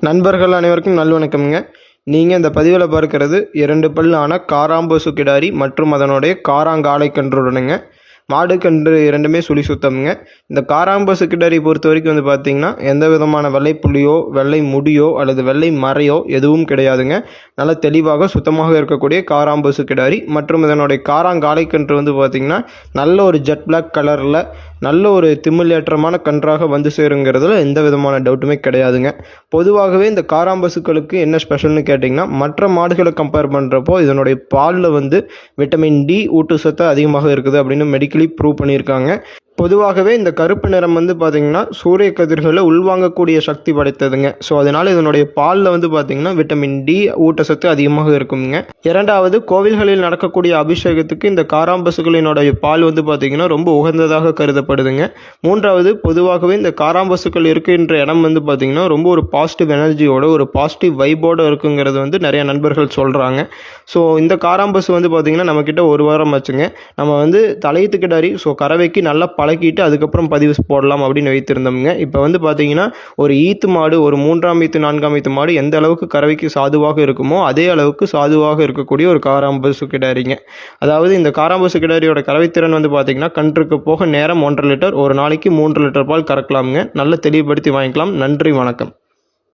நண்பர்கள் அனைவருக்கும் நல்வணக்கம்ங்க. நீங்கள் இந்த பதிவில் பார்க்கறது 2 பல்லான காராம்பசு கிடாரி மற்றும் அதனுடைய காராங்காலை கன்றுடனுங்க. மாடு கன்று இரண்டுமே சுழி சுத்தம்ங்க. இந்த காராம்பசு கிடாரி பொறுத்த வரைக்கும் வந்து பார்த்திங்கன்னா எந்த விதமான வெள்ளை புள்ளியோ வெள்ளை முடியோ அல்லது வெள்ளை மறையோ எதுவும் கிடையாதுங்க. நல்ல தெளிவாக சுத்தமாக இருக்கக்கூடிய காராம்பசு கிடாரி மற்றும் இதனுடைய காராங்காலை கன்று வந்து பார்த்திங்கன்னா நல்ல ஒரு ஜெட் பிளாக் கலரில் நல்ல ஒரு திமிழேற்றமான கன்றாக வந்து சேருங்கிறதுல எந்த விதமான டவுட்டுமே கிடையாதுங்க. பொதுவாகவே இந்த காராம்பசுக்களுக்கு என்ன ஸ்பெஷல்னு கேட்டிங்கன்னா மற்ற மாடுகளை கம்பேர் பண்ணுறப்போ இதனுடைய பாலில் வந்து விட்டமின் டி ஊட்டச்சத்து அதிகமாக இருக்குது அப்படின்னு மெடிக்கலி ப்ரூவ் பண்ணியிருக்காங்க. பொதுவாகவே இந்த கருப்பு நிறம் வந்து பார்த்திங்கன்னா சூரிய கதிர்களை உள்வாங்கக்கூடிய சக்தி படைத்ததுங்க. ஸோ அதனால் இதனுடைய பாலில் வந்து பார்த்திங்கன்னா விட்டமின் டி ஊட்டச்சத்து அதிகமாக இருக்குங்க. இரண்டாவது, கோவில்களில் நடக்கக்கூடிய அபிஷேகத்துக்கு இந்த காராம்பசுக்களினுடைய பால் வந்து பார்த்திங்கன்னா ரொம்ப உகந்ததாக கருதப்படுதுங்க. மூன்றாவது, பொதுவாகவே இந்த காராம்பசுக்கள் இருக்கின்ற இடம் வந்து பார்த்திங்கன்னா ரொம்ப ஒரு பாசிட்டிவ் எனர்ஜியோட ஒரு பாசிட்டிவ் வைப்போடு இருக்குங்கிறது வந்து நிறைய நண்பர்கள் சொல்கிறாங்க. ஸோ இந்த காராம்பசு வந்து பார்த்திங்கன்னா நம்மக்கிட்ட ஒரு வாரம் ஆச்சுங்க. நம்ம வந்து தலையீத்து கிடாரி ஸோ கறவைக்கு நல்லா பழக்கிட்டு அதுக்கப்புறம் பதிவு போடலாம் அப்படின்னு வைத்திருந்தோம்ங்க. இப்போ வந்து பார்த்தீங்கன்னா ஒரு ஈத்து மாடு, ஒரு 3ஆம் ஈத்து 4ஆம் ஈத்து மாடு எந்த அளவுக்கு கறவைக்கு சாதுவாக இருக்குமோ அதே அளவுக்கு சாதுவாக இருக்கக்கூடிய ஒரு காராம்பசு கிடாரிங்க. அதாவது இந்த காராம்பசு கிடாரியோட கறவைத்திறன் வந்து பார்த்தீங்கன்னா கன்றுக்கு போக நேரம் 1.5 லிட்டர், ஒரு நாளைக்கு 3 லிட்டர் பால் கறக்கலாமுங்க. நல்ல தெளிவுபடுத்தி வாங்கிக்கலாம். நன்றி, வணக்கம்.